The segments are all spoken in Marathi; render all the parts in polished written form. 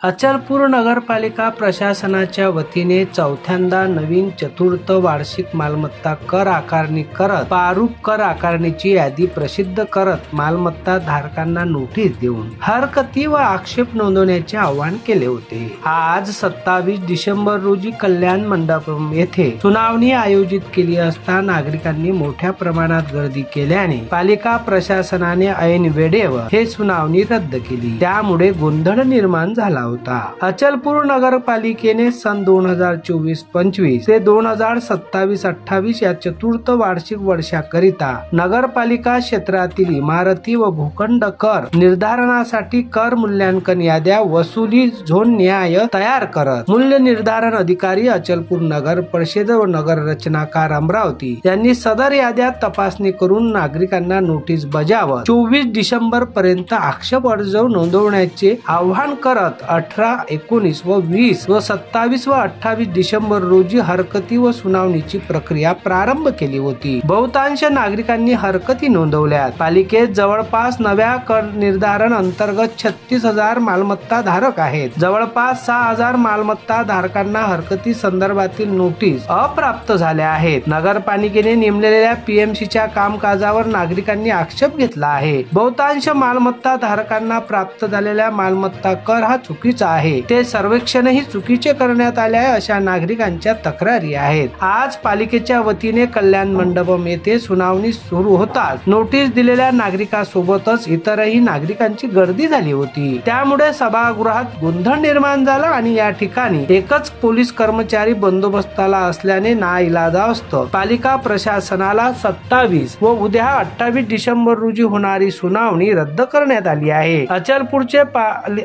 अचलपूर नगरपालिका प्रशासनाच्या वतीने चौथ्यांदा नवीन चतुर्थ वार्षिक मालमत्ता कर आकारणी करत प्रारूप कर आकारणीची यादी प्रसिद्ध करत मालमत्ता धारकांना नोटीस देऊन हरकती व आक्षेप नोंदवण्याचे आवाहन केले होते। आज 27 डिसेंबर रोजी कल्याण मंडपम येथे सुनावणी आयोजित केली असता नागरिकांनी मोठ्या प्रमाणात गर्दी केल्याने पालिका प्रशासनाने ऐन वेळेवर हे सुनावणी रद्द केली, त्यामुळे गोंधळ निर्माण झाला होता। अचलपूर नगरपालिकेने सन 2024-25 ते 2027-28 या चतुर्थ वार्षिक वर्षाकरिता नगरपालिका क्षेत्रातील इमारती व भूखंड कर निर्धारणासाठी कर मूल्यांकन याद्या वसुली झोन न्याय तयार करत मूल्य निर्धारण अधिकारी अचलपूर नगर परिषद व नगर रचनाकार अमरावती यांनी सदर याद्या तपासणी करून नागरिकांना नोटीस बजावत 24 डिसेंबर पर्यंत आक्षेप अर्ज नोंदवण्याचे आवाहन करत 18, 19 व 20 व 27 व 28 डिसेंबर रोजी हरकती व सुनावणीची प्रक्रिया प्रारंभ केली होती। बहुतांश नागरिकांनी हरकती नोंदवल्या। पालिकेत जवळपास नव्या कर निर्धारण अंतर्गत 36,000 मालमत्ता धारक आहेत। जवळपास 6,000 मालमत्ता धारकांना हरकती संदर्भातील नोटीस अप्राप्त झाल्या आहेत। नगरपालिकेने नेमलेल्या पीएमसीच्या कामकाजावर नागरिकांनी आक्षेप घेतला आहे। बहुतांश मालमत्ता धारकांना प्राप्त झालेल्या मालमत्ता कर हा चुकीचा आहे, ते सर्वेक्षणही चुकीचे करण्यात आले आहे अशा नागरिकांच्या तक्रारी आहेत। आज पालिकेच्या वतीने कल्याण मंडपम येथे सुनावणी सुरू होताच नोटीस दिलेल्या नागरिकांसोबतच इतरही नागरिकांची गर्दी झाली होती, त्यामुळे सभागृहात गोंधळ निर्माण झाला आणि या ठिकाणी एकच पोलीस कर्मचारी बंदोबस्ताला असल्याने नाईलाजास्तव पालिका प्रशासनाला 27 व उद्या 28 डिसेंबर रोजी होणारी सुनावणी रद्द करण्यात आली आहे।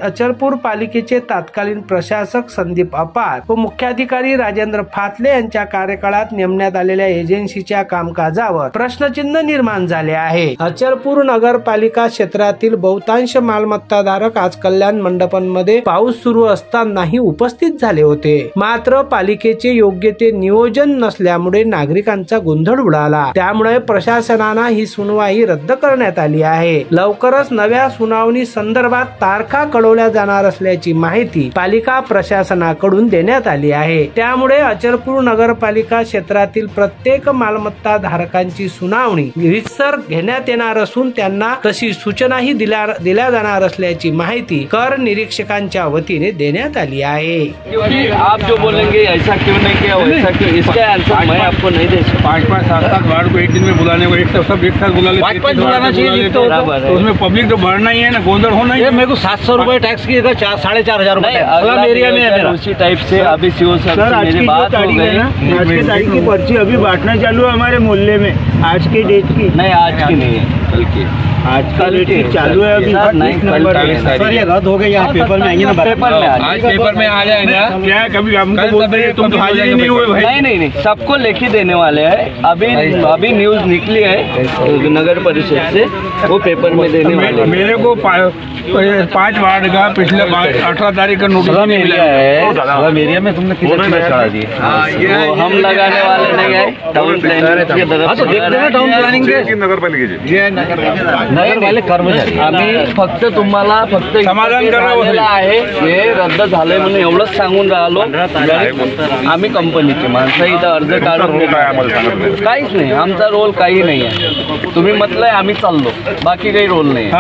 अचलपूर पालिकेचे तत्कालीन प्रशासक संदीप अपार व मुख्याधिकारी राजेंद्र फातले यांच्या कार्यकाळात नेमण्यात आलेल्या एजन्सीच्या कामकाजावर प्रश्नचिन्ह निर्माण झाले आहे। अचलपूर नगरपालिका क्षेत्रातील बहुतांश मालमत्ताधारक आज कल्याण मंडपांमध्ये पाऊस सुरू असतानाही उपस्थित झाले होते, मात्र पालिकेचे योग्य ते नियोजन नसल्यामुळे नागरिकांचा गोंधळ उडाला, त्यामुळे प्रशासनाने ही सुनवाई रद्द करण्यात आली आहे। लवकरच नव्या सुनावणी संदर्भात तारखा कळवल्या जाणार असल्याची माहिती पालिका प्रशासनाकडून देण्यात आली आहे, त्यामुळे अचलपूर नगरपालिका क्षेत्रातील प्रत्येक मालमत्ता धारकांची सुनावणी रीतसर घेण्यात येणार असून त्यांना तशी सूचनाही दिल्या जाणार असल्याची माहिती कर निरीक्षकांच्या वतीने देण्यात आली आहे। आप जो बोलेंगे ऐसा क्यों नहीं किया, वैसा क्यों, इसका आंसर मैं आपको नहीं दे सकता। 5-5, 7-7 वार्ड को एक दिन में बुलाने को सब एक साथ बुला लेते, 5-5 बुलाना चाहिए तो उसमें पब्लिक तो बढ़ना ही है ना, गोंधल होना ही है। मेरे को 700 रुपए टैक्स की 4,500 रुपए एरिया में है उसी टाइप से। अभी सीओ सर मेरी बात हो गई, आज की तारीख की पर्ची अभी बांटना चालू है हमारे मोहल्ले में, आज की डेट की नहीं, आज की नहीं है, कल की, आज का डेट की चालू है अभी। सर ये रद्द हो गई, यहाँ पेपर में आएंगे ना, पेपर में आज पेपर में आ जाएगा। क्या है कभी हमको बोलते हैं तुम तो हाजिर ही नहीं हुए भाई। नहीं, सबको लेखी देने वाले हैं। अभी न्यूज निकली है नगर परिषद से, वो पेपर में देने वाले। मेरे को 5 वार्ड का पिछले 18 तारीख का नोटिस मिला है। एरिया में तुमने कितने चढ़ा दिए? हम लगाने वाले नहीं है, टाउन प्लानिंग के तरफ से देखते हैं। टाउन प्लानिंग के नगरपालिकेचे नगरपालिका कर्मचारी आम्ही फक्त तुम्हाला समाधान करायला आहे, हे रद्द झालंय म्हणून एवढंच सांगून राहिलो। आम्ही कंपनीचे माणसं इथं अर्ज काढून काहीच नाही, आमचा रोल काही नाही आहे। तुम्ही म्हटलंय आम्ही चाललो, बाकी काही रोल नाही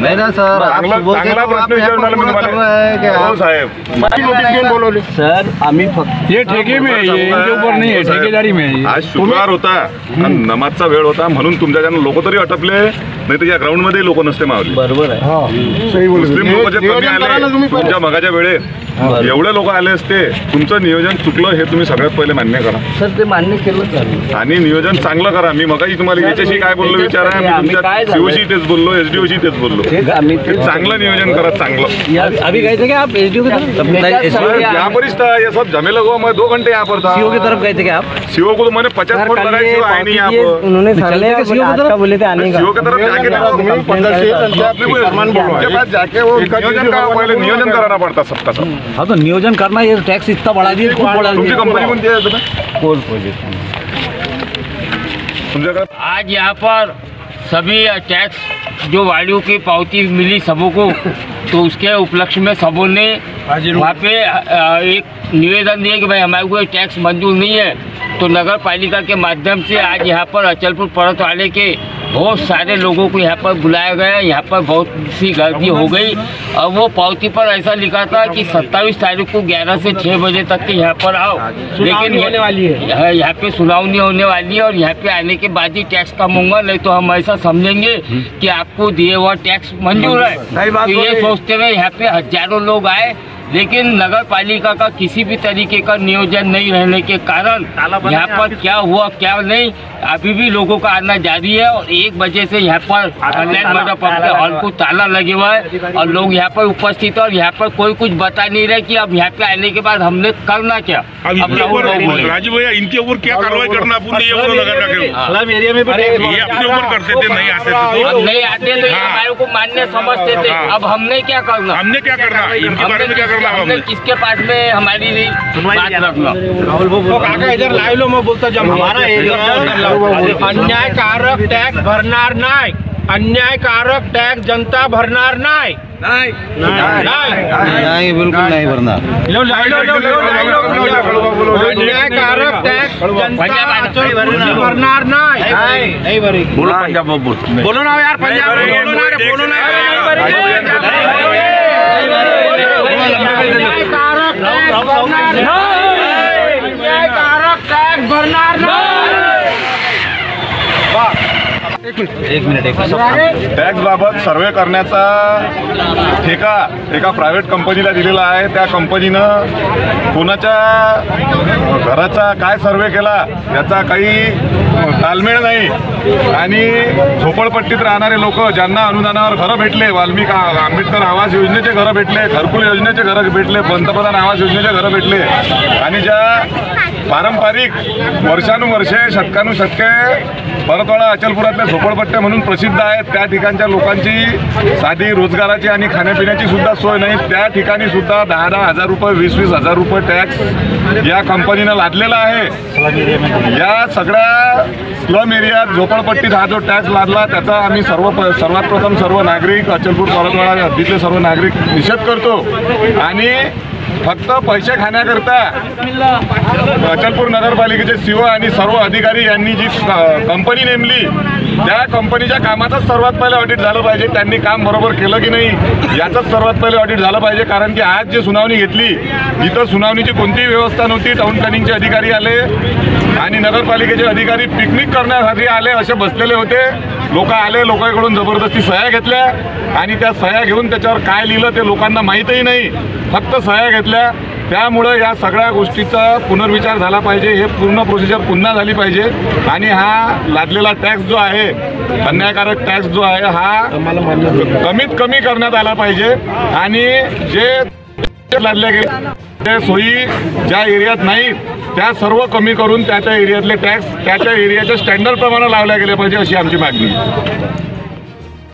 नहीं ना सर। चांगला प्रश्न विचारणार मी तुम्हाला हो साहेब, नोटीस घेऊन बोलवले सर। आम्ही फक्त ये ठेके में है, ये इनके ऊपर नहीं है, ठेकेदारी में है। आज शुक्रवार होता, नमाजचा वेळ होता म्हणून तुमच्या ज्यांना लोक तरी अटपले, नाही तर या ग्राउंड मध्ये लोक नसते मावले। बरोबर आहे, मुस्लिम लोक जे कमी आले तुमच्या मगाच्या वेळेत एवढे लोक आले असते, तुमचं नियोजन चुकलं हे तुम्ही सगळ्यात पहिले मान्य करा। सर ते मान्य केलं आणि नियोजन चांगलं करा। मी मगाशी तुम्हाला याच्याशी काय बोललो विचारा, मी तुमच्या सीओशी तेच बोललो, एसडीओशी तेच बोललो, चांगलं नियोजन करा, चांगलं। अभी गए थे क्या आप एसडीओ की तरफ? यहाँ पर ये सब झमेला हुआ, मैं 2 घंटे यहाँ पर था। सीओ की तरफ गए थे क्या आप? सीओ को तो मैंने 50 फुट लगाया, सीओ आए नहीं यहाँ पर। उन्होंने बोले थे आने का। सीओ की तरफ जाके जाके वो नियोजन कराना पड़ता सबका सब। हाँ तो नियोजन करना, ये टैक्स इतना बढ़ा दिया, खूब बढ़ा तुमची कंपनी कोणती आहे तुम्ही? Coal project. तुमच्याकडे आज यहाँ पर सभी टैक्स जो वाड़ियों की पावती मिली सबों को, तो उसके उपलक्ष्य में सबों ने वहाँ पे एक निवेदन दिया कि भाई हमारे को टैक्स मंजूर नहीं है। तो नगर पालिका के माध्यम से आज यहाँ पर अचलपुर परत वाले के बहुत सारे लोगों को यहाँ पर बुलाया गया। यहाँ पर बहुत सी गर्दी हो गई और वो पावती पर ऐसा लिखा था कि 27 तारीख को 11 से 6 बजे तक के यहाँ पर आओ, लेकिन होने वाली है, यहाँ पे सुनावनी होने वाली है और यहाँ पे आने के बाद ही टैक्स कम होगा, नहीं तो हम ऐसा समझेंगे कि आपको दिए हुआ टैक्स मंजूर है। तो ये सोचते हुए यहाँ पे हजारों लोग आए, लेकिन नगर पालिका का किसी भी तरीके का नियोजन नहीं रहने के कारण यहाँ पर क्या हुआ क्या नहीं अभी भी लोगों का आना जारी है। और 1 बजे से यहाँ पर ऑनलाइन मंडप हॉल को ताला लगे हुआ है और लोग यहाँ पर उपस्थित है और यहाँ पर कोई कुछ बता नहीं रहे कि अब यहाँ पे आने के बाद हमने करना क्या। राजू भैया, इनके ऊपर क्या कार्रवाई करना अपन ये एरिया में ये अपने ऊपर करते थे, नहीं आते थे, अब नहीं आते तो ये हमारे को मान्य समझते थे। अब हमने क्या करना, हमने क्या करना, इनके बारे में क्या करना, हमने किसके पास में हमारी बात रखना। इधर लाइव लो, मैं बोलता जब हमारा एरिया अन्यायकारक टॅक्स भरणार नाही, अन्यायकारक टॅक्स जनता भरणार नाही, नहीं बिल्कुल नहीं भरना। अन्यायकारक टॅक्स जनता भरणार नाही, बोलो पंजाब बोलो ना यार, पंजाब बोलो ना रे, बोलो ना। अन्यायकारक टॅक्स भरणार नाही। टॅक्स बाबत सर्वे करण्याचा ठेका एका प्रायव्हेट कंपनीला दिलेला आहे। त्या कंपनीनं कोणाच्या घराचा काय सर्वे केला याचा काही ताळमेळ नाही आणि झोपडपट्टीत राहणारे लोक ज्यांना अनुदानावर घरं भेटले, वाल्मिक आंबेडकर आवास योजनेचे घरं भेटले, घरकुल योजनेचे घरं भेटले, पंतप्रधान आवास योजनेचे घरं भेटले आणि ज्या पारंपरिक वर्षानुवर्षे शतकानुशतके परतवाडा अचलपुरातल्या झोपडपट्ट्या म्हणून प्रसिद्ध आहेत, त्या ठिकाणच्या लोकांची साधी रोजगाराची आणि खाण्यापिण्याची सुद्धा सोय नाही, त्या ठिकाणी सुद्धा 10-10 हजार रुपये 20-20 हजार रुपये टॅक्स या कंपनीनं लादलेला आहे। या सगळ्या स्लम एरियात झोपडपट्टीत हा जो टॅक्स लादला त्याचा आम्ही सर्वात प्रथम सर्व नागरिक अचलपूर परतवाडा हद्दीतले सर्व नागरिक निषेध करतो आणि फक्त पैसे खाण्याकरता अचलपूर नगरपालिकेचे सीओ आणि सर्व अधिकारी यांनी जी कंपनी नेमली त्या कंपनीच्या कामाचंच सर्वात पहिले ऑडिट झालं पाहिजे। त्यांनी काम बरोबर केलं की नाही याचंच सर्वात पहिले ऑडिट झालं पाहिजे, कारण की आज जी सुनावणी घेतली इथं सुनावणीची कोणतीही व्यवस्था नव्हती। टाउन प्लॅनिंगचे अधिकारी आले आणि नगरपालिकेचे अधिकारी पिकनिक करण्यासाठी आले असे बसलेले होते। लोक आले, लोकांकडून जबरदस्ती सह्या घेतल्या आणि त्या सह्या घेऊन त्याच्यावर काय लिहिलं ते लोकांना माहीतही नाही, फक्त सह्या घेतल्या। त्यामुळे या सगळ्या गोष्टीचा पुनर्विचार झाला पाहिजे, हे पूर्ण प्रोसिजर पुन्हा झाली पाहिजे आणि हा लादलेला टॅक्स जो आहे, अन्यायकारक टॅक्स जो आहे हा कमीत कमी करण्यात आला पाहिजे आणि जे लादले गेले ते सोयी ज्या एरियात नाही त्या सर्व कमी करून त्या एरियातले टॅक्स त्या एरियाच्या स्टँडर्ड प्रमाणे लावल्या गेले पाहिजे अशी आमची मागणी आहे।